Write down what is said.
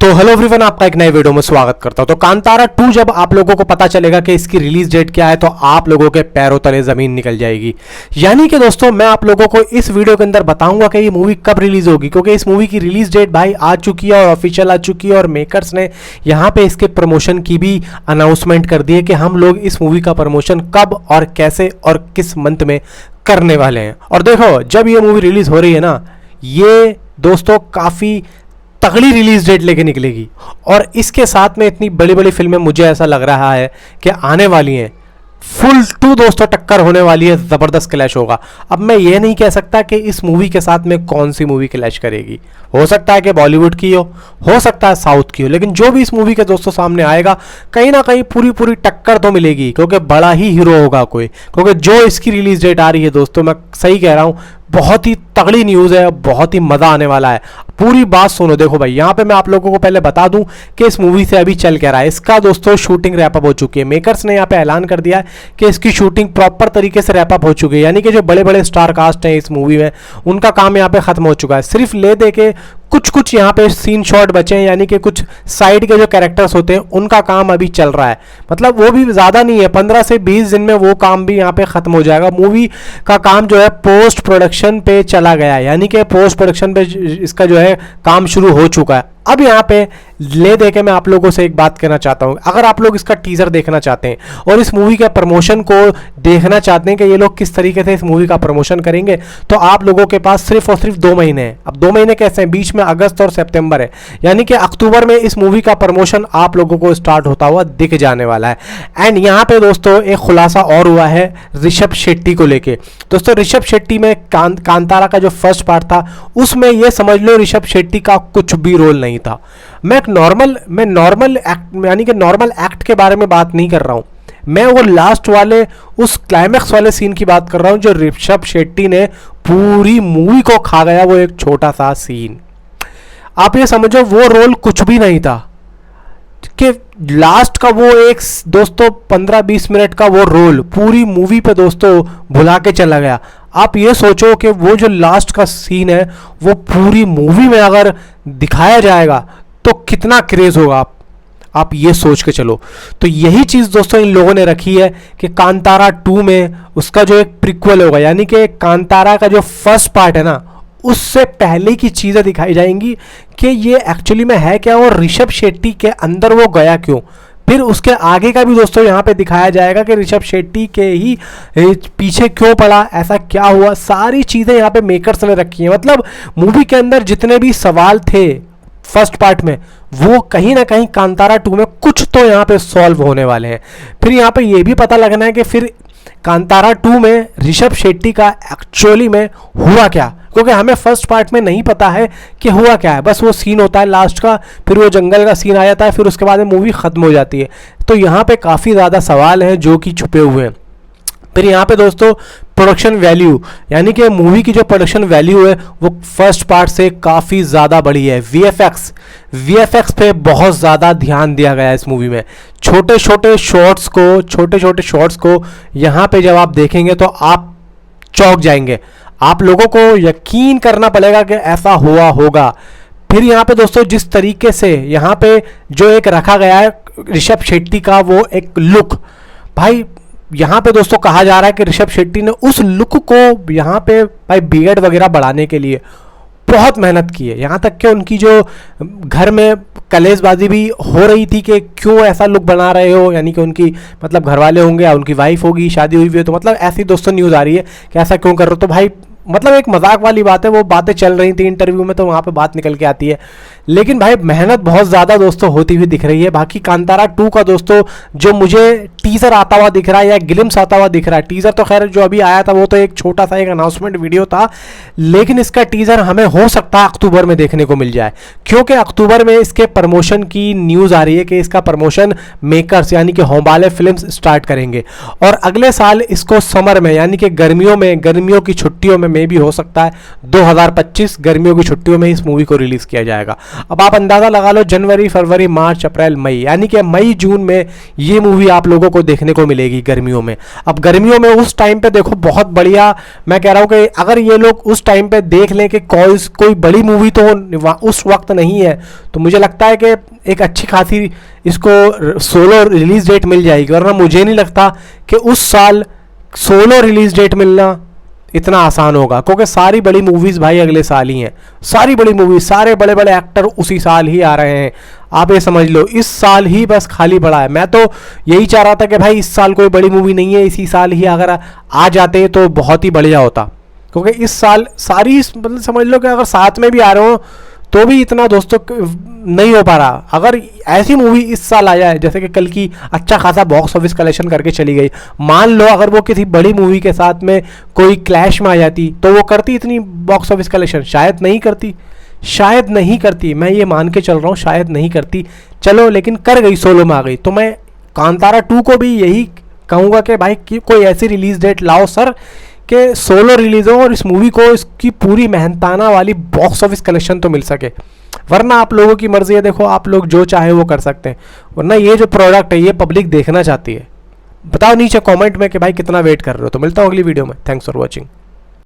तो hello everyone, आपका एक नए वीडियो में स्वागत करता हूं। तो कांतारा 2 जब आप लोगों को पता चलेगा कि इसकी रिलीज डेट क्या है तो आप लोगों के पैरों तले जमीन निकल जाएगी। यानी कि दोस्तों मैं आप लोगों को इस वीडियो के अंदर बताऊंगा कि ये मूवी कब रिलीज होगी, क्योंकि इस मूवी की रिलीज डेट भाई आ चुकी है और ऑफिशियल आ चुकी है और मेकर्स ने यहाँ पे इसके प्रमोशन की भी अनाउंसमेंट कर दी है कि हम लोग इस मूवी का प्रमोशन कब और कैसे और किस मंथ में करने वाले हैं। और देखो, जब ये मूवी रिलीज हो रही है ना, ये दोस्तों काफ़ी तगड़ी रिलीज डेट लेके निकलेगी और इसके साथ में इतनी बड़ी बड़ी फिल्में मुझे ऐसा लग रहा है कि आने वाली हैं। फुल टू दोस्तों टक्कर होने वाली है, ज़बरदस्त क्लैश होगा। अब मैं ये नहीं कह सकता कि इस मूवी के साथ में कौन सी मूवी क्लैश करेगी। हो सकता है कि बॉलीवुड की हो सकता है साउथ की हो, लेकिन जो भी इस मूवी के दोस्तों सामने आएगा कहीं ना कहीं पूरी टक्कर तो मिलेगी, क्योंकि बड़ा ही हीरो होगा कोई। क्योंकि जो इसकी रिलीज डेट आ रही है दोस्तों, मैं सही कह रहा हूँ, बहुत ही तगड़ी न्यूज़ है, बहुत ही मज़ा आने वाला है। पूरी बात सुनो। देखो भाई, यहाँ पे मैं आप लोगों को पहले बता दूं कि इस मूवी से अभी चल क्या रहा है। इसका दोस्तों शूटिंग रैप अप हो चुकी है। मेकर्स ने यहाँ पे ऐलान कर दिया है कि इसकी शूटिंग प्रॉपर तरीके से रैप अप हो चुकी है। यानी कि जो बड़े बड़े स्टार कास्ट हैं इस मूवी में, उनका काम यहाँ पे खत्म हो चुका है। सिर्फ ले दे के कुछ यहाँ पे सीन शॉट बचे हैं, यानी कि कुछ साइड के जो कैरेक्टर्स होते हैं उनका काम अभी चल रहा है। मतलब वो भी ज़्यादा नहीं है, 15 से 20 दिन में वो काम भी यहाँ पे ख़त्म हो जाएगा। मूवी का काम जो है पोस्ट प्रोडक्शन पे चला गया है, यानी कि पोस्ट प्रोडक्शन पे इसका जो है काम शुरू हो चुका है। अब यहाँ पे ले दे के मैं आप लोगों से एक बात कहना चाहता हूँ, अगर आप लोग इसका टीजर देखना चाहते हैं और इस मूवी के प्रमोशन को देखना चाहते हैं कि ये लोग किस तरीके से इस मूवी का प्रमोशन करेंगे, तो आप लोगों के पास सिर्फ और सिर्फ 2 महीने हैं। अब 2 महीने कैसे हैं? बीच में अगस्त और सितंबर है, यानी कि अक्टूबर में इस मूवी का प्रमोशन आप लोगों को स्टार्ट होता हुआ दिख जाने वाला है। एंड यहाँ पे दोस्तों एक खुलासा और हुआ है ऋषभ शेट्टी को लेके। दोस्तों ऋषभ शेट्टी में कांतारा का जो फर्स्ट पार्ट था उसमें ये समझ लो ऋषभ शेट्टी का कुछ भी रोल नहीं था। मैं नॉर्मल एक्ट यानी कि नॉर्मल एक्ट के बारे में बात नहीं कर रहा हूं, मैं वो लास्ट वाले उस क्लाइमैक्स वाले सीन की बात कर रहा हूं जो ऋषभ शेट्टी ने पूरी मूवी को खा गया। वो एक छोटा सा सीन, आप ये समझो वो रोल कुछ भी नहीं था कि लास्ट का वो एक दोस्तों 15-20 मिनट का वो रोल पूरी मूवी पे दोस्तों भुला के चला गया। आप ये सोचो कि वो जो लास्ट का सीन है वो पूरी मूवी में अगर दिखाया जाएगा तो कितना क्रेज होगा, आप ये सोच के चलो। तो यही चीज़ दोस्तों इन लोगों ने रखी है कि कांतारा 2 में उसका जो एक प्रीक्वल होगा, यानी कि कांतारा का जो फर्स्ट पार्ट है ना, उससे पहले की चीज़ें दिखाई जाएंगी कि ये एक्चुअली में है क्या और ऋषभ शेट्टी के अंदर वो गया क्यों। फिर उसके आगे का भी दोस्तों यहाँ पे दिखाया जाएगा कि ऋषभ शेट्टी के ही पीछे क्यों पड़ा, ऐसा क्या हुआ। सारी चीज़ें यहाँ पे मेकर्स ने रखी हैं। मतलब मूवी के अंदर जितने भी सवाल थे फर्स्ट पार्ट में, वो कहीं ना कहीं कांतारा 2 में कुछ तो यहाँ पे सॉल्व होने वाले हैं। फिर यहाँ पे ये भी पता लगना है कि फिर कांतारा 2 में ऋषभ शेट्टी का एक्चुअली में हुआ क्या, क्योंकि हमें फर्स्ट पार्ट में नहीं पता है कि हुआ क्या है। बस वो सीन होता है लास्ट का, फिर वो जंगल का सीन आ जाता है, फिर उसके बाद मूवी खत्म हो जाती है। तो यहाँ पे काफ़ी ज़्यादा सवाल हैं जो कि छुपे हुए हैं। फिर यहाँ पे दोस्तों प्रोडक्शन वैल्यू, यानी कि मूवी की जो प्रोडक्शन वैल्यू है वो फर्स्ट पार्ट से काफ़ी ज़्यादा बड़ी है। वीएफएक्स पे बहुत ज़्यादा ध्यान दिया गया है इस मूवी में। छोटे छोटे शॉट्स को यहाँ पे जब आप देखेंगे तो आप चौंक जाएंगे। आप लोगों को यकीन करना पड़ेगा कि ऐसा हुआ होगा। फिर यहाँ पे दोस्तों जिस तरीके से यहाँ पे जो एक रखा गया है ऋषभ शेट्टी का वो एक लुक, भाई यहाँ पे दोस्तों कहा जा रहा है कि ऋषभ शेट्टी ने उस लुक को यहाँ पे भाई बियर्ड वगैरह बढ़ाने के लिए बहुत मेहनत की है। यहाँ तक कि उनकी जो घर में कलेशबाजी भी हो रही थी कि क्यों ऐसा लुक बना रहे हो, यानी कि उनकी मतलब घर वाले होंगे या उनकी वाइफ होगी, शादी हुई है, तो मतलब ऐसी दोस्तों न्यूज़ आ रही है कि ऐसा क्यों कर रहे हो। तो भाई मतलब एक मजाक वाली बात है, वो बातें चल रही थी इंटरव्यू में तो वहाँ पे बात निकल के आती है, लेकिन भाई मेहनत बहुत ज़्यादा दोस्तों होती हुई दिख रही है। बाकी कांतारा 2 का दोस्तों जो मुझे टीज़र आता हुआ दिख रहा है या ग्लिम्स आता हुआ दिख रहा है, टीज़र तो खैर जो अभी आया था वो तो एक छोटा सा एक अनाउंसमेंट वीडियो था, लेकिन इसका टीज़र हमें हो सकता है अक्टूबर में देखने को मिल जाए, क्योंकि अक्टूबर में इसके प्रमोशन की न्यूज़ आ रही है कि इसका प्रमोशन मेकर्स यानी कि होमबाले फिल्म्स स्टार्ट करेंगे और अगले साल इसको समर में यानी कि गर्मियों की छुट्टियों में भी हो सकता है 2025 गर्मियों की छुट्टियों में इस मूवी को रिलीज़ किया जाएगा। अब आप अंदाज़ा लगा लो, जनवरी, फरवरी, मार्च, अप्रैल, मई, यानी कि मई जून में ये मूवी आप लोगों को देखने को मिलेगी गर्मियों में। अब गर्मियों में उस टाइम पे देखो बहुत बढ़िया, मैं कह रहा हूँ कि अगर ये लोग उस टाइम पे देख लें कि कोई बड़ी मूवी तो उस वक्त नहीं है, तो मुझे लगता है कि एक अच्छी खासी इसको सोलो रिलीज डेट मिल जाएगी। वरना मुझे नहीं लगता कि उस साल सोलो रिलीज डेट मिलना इतना आसान होगा, क्योंकि सारी बड़ी मूवीज़ भाई अगले साल ही हैं। सारी बड़ी मूवीज, सारे बड़े बड़े एक्टर उसी साल ही आ रहे हैं। आप ये समझ लो इस साल ही बस खाली पड़ा है। मैं तो यही चाह रहा था कि भाई इस साल कोई बड़ी मूवी नहीं है, इसी साल ही अगर आ जाते तो बहुत ही बढ़िया होता, क्योंकि इस साल सारी मतलब समझ लो कि अगर साथ में भी आ रहे हो तो भी इतना दोस्तों नहीं हो पा रहा। अगर ऐसी मूवी इस साल आ जाए जैसे कि कल की अच्छा खासा बॉक्स ऑफिस कलेक्शन करके चली गई, मान लो अगर वो किसी बड़ी मूवी के साथ में कोई क्लैश में आ जाती तो वो करती इतनी बॉक्स ऑफिस कलेक्शन? शायद नहीं करती, शायद नहीं करती। मैं ये मान के चल रहा हूँ शायद नहीं करती। चलो लेकिन कर गई, सोलो में आ गई। तो मैं कांतारा 2 को भी यही कहूँगा कि भाई कि कोई ऐसी रिलीज डेट लाओ सर कि सोलो रिलीज हो और इस मूवी को इसकी पूरी मेहनताना वाली बॉक्स ऑफिस कलेक्शन तो मिल सके। वरना आप लोगों की मर्जी है, देखो आप लोग जो चाहे वो कर सकते हैं। वरना ये जो प्रोडक्ट है ये पब्लिक देखना चाहती है। बताओ नीचे कमेंट में कि भाई कितना वेट कर रहे हो। तो मिलता हूँ अगली वीडियो में। Thanks for watching.